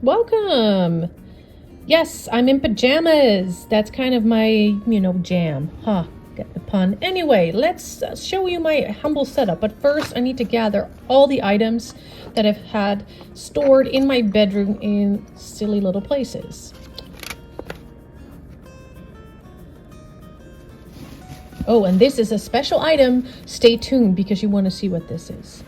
Welcome. Yes, I'm in pajamas. That's kind of my, jam. Huh, get the pun. Anyway, let's show you my humble setup. But first, I need to gather all the items that I've had stored in my bedroom in silly little places. Oh, and this is a special item. Stay tuned because you want to see what this is.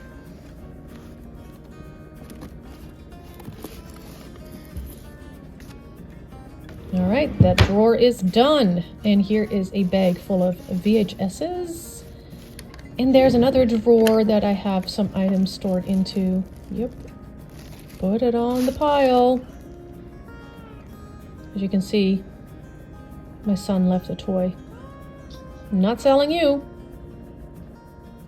All right, that drawer is done. And here is a bag full of VHSs. And there's another drawer that I have some items stored into. Yep. Put it on the pile. As you can see, my son left a toy. I'm not selling you.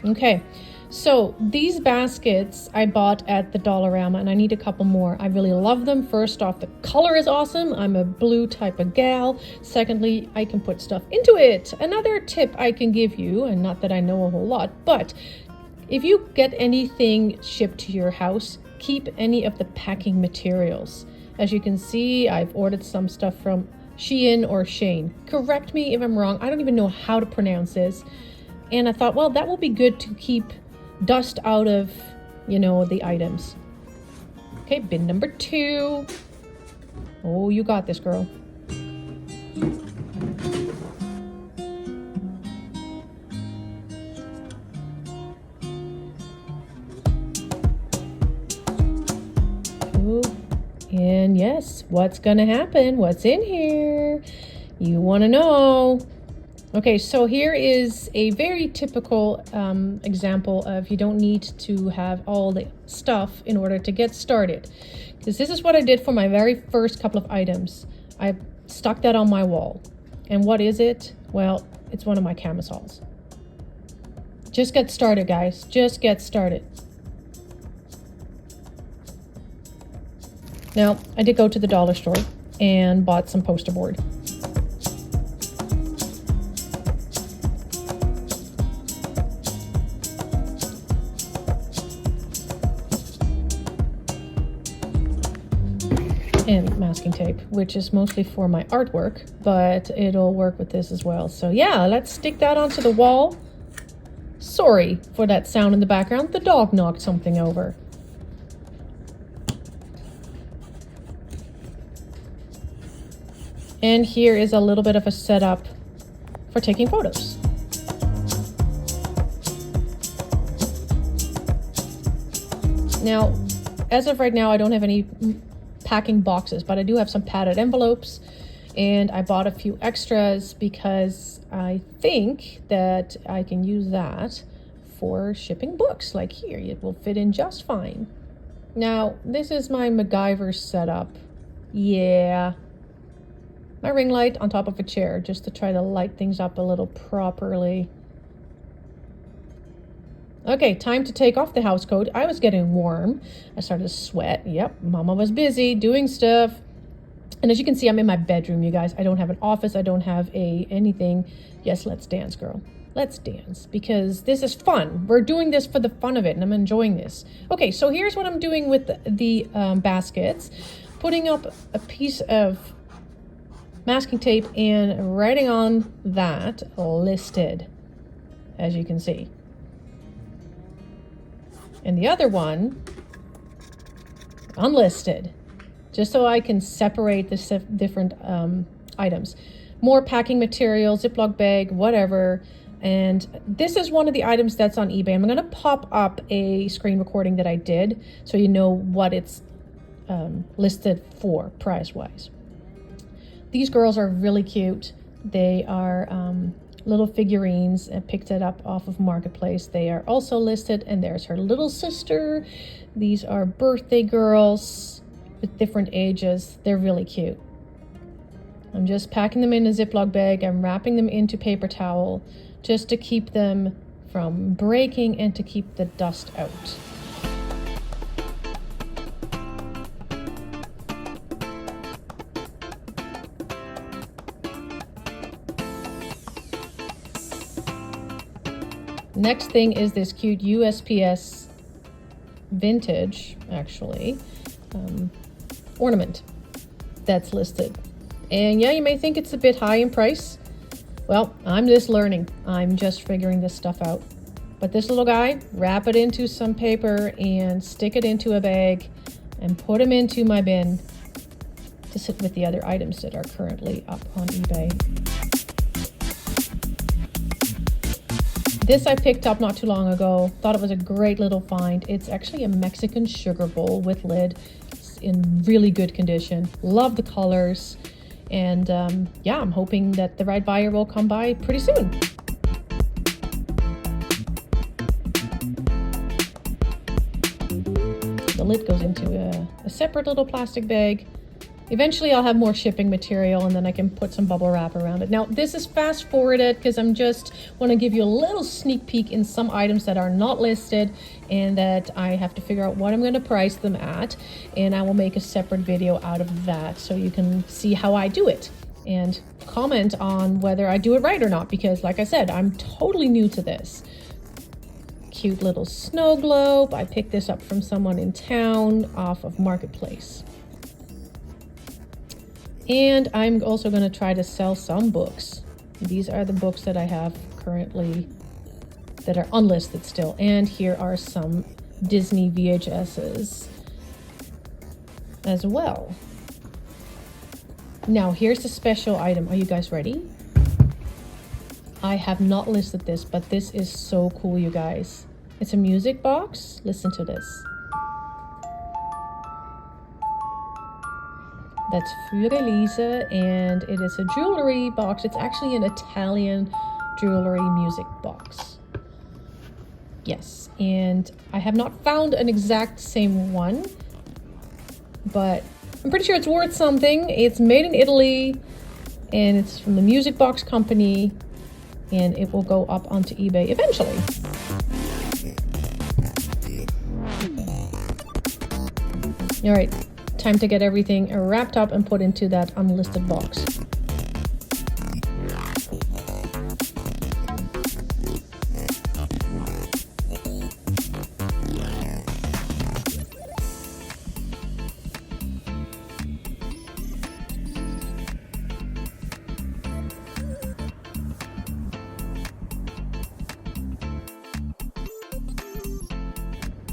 Okay, so these baskets I bought at the Dollarama, and I need a couple more. I really love them. First off, the color is awesome. I'm a blue type of gal. Secondly, I can put stuff into it. Another tip I can give you, and not that I know a whole lot, but if you get anything shipped to your house, keep any of the packing materials. As you can see, I've ordered some stuff from Shein or Shane. Correct me if I'm wrong. I don't even know how to pronounce this. And I thought, well, that will be good to keep dust out of, the items. Okay, bin number 2. Oh, you got this, girl. Ooh. And yes, what's gonna happen? What's in here? You want to know. Okay, so here is a very typical example of you don't need to have all the stuff in order to get started. Because this is what I did for my very first couple of items. I stuck that on my wall. And what is it? Well, it's one of my camisoles. Just get started, guys. Just get started. Now, I did go to the dollar store and bought some poster board. And masking tape, which is mostly for my artwork, but it'll work with this as well. So yeah, let's stick that onto the wall. Sorry for that sound in the background. The dog knocked something over. And here is a little bit of a setup for taking photos. Now, as of right now, I don't have any packing boxes, but I do have some padded envelopes, and I bought a few extras because I think that I can use that for shipping books. Like here, it will fit in just fine. Now, this is my MacGyver setup. Yeah. My ring light on top of a chair just to try to light things up a little properly. Okay, time to take off the house coat. I was getting warm. I started to sweat. Yep, mama was busy doing stuff. And as you can see, I'm in my bedroom, you guys. I don't have an office. I don't have anything. Yes, let's dance, girl. Let's dance because this is fun. We're doing this for the fun of it, and I'm enjoying this. Okay, so here's what I'm doing with the baskets. Putting up a piece of masking tape and writing on that listed, as you can see. And the other one, unlisted, just so I can separate the different items. More packing material, Ziploc bag, whatever. And this is one of the items that's on eBay. I'm going to pop up a screen recording that I did so you know what it's listed for price-wise. These girls are really cute. They are little figurines. I picked it up off of Marketplace. They are also listed, and there's her little sister. These are birthday girls with different ages. They're really cute. I'm just packing them in a Ziploc bag. I'm wrapping them into paper towel just to keep them from breaking and to keep the dust out. Next thing is this cute USPS vintage, actually. ornament that's listed. And yeah, you may think it's a bit high in price. Well, I'm just learning. I'm just figuring this stuff out. But this little guy, wrap it into some paper and stick it into a bag and put him into my bin to sit with the other items that are currently up on eBay. This I picked up not too long ago. Thought it was a great little find. It's actually a Mexican sugar bowl with lid. It's in really good condition. Love the colors. And yeah, I'm hoping that the right buyer will come by pretty soon. The lid goes into a separate little plastic bag. Eventually I'll have more shipping material and then I can put some bubble wrap around it. Now this is fast forwarded because I'm just want to give you a little sneak peek in some items that are not listed and that I have to figure out what I'm going to price them at, and I will make a separate video out of that so you can see how I do it and comment on whether I do it right or not, because like I said, I'm totally new to this. Cute little snow globe. I picked this up from someone in town off of Marketplace. And I'm also going to try to sell some books. These are the books that I have currently that are unlisted still. And here are some Disney VHSs as well. Now here's the special item. Are you guys ready? I have not listed this, but this is so cool, you guys. It's a music box. Listen to this. That's für Elise, and it is a jewelry box. It's actually an Italian jewelry music box. Yes, and I have not found an exact same one, but I'm pretty sure it's worth something. It's made in Italy, and it's from the Music Box Company, and it will go up onto eBay eventually. All right. Time to get everything wrapped up and put into that unlisted box.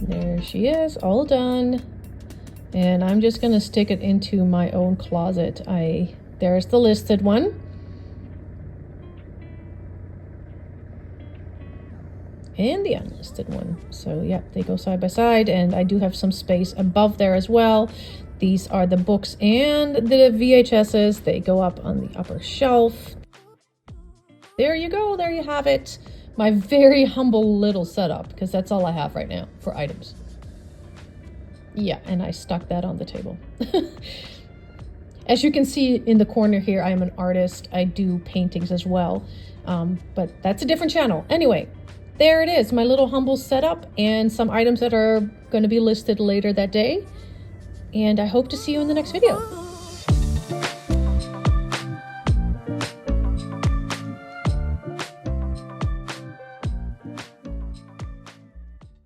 There she is, all done. And I'm just going to stick it into my own closet. There's the listed one. And the unlisted one. So yeah, they go side by side, and I do have some space above there as well. These are the books and the VHSs. They go up on the upper shelf. There you go. There you have it. My very humble little setup, because that's all I have right now for items. Yeah, and I stuck that on the table. As you can see in the corner here, I am an artist. I do paintings as well, but that's a different channel. Anyway, there it is, my little humble setup and some items that are going to be listed later that day. And I hope to see you in the next video.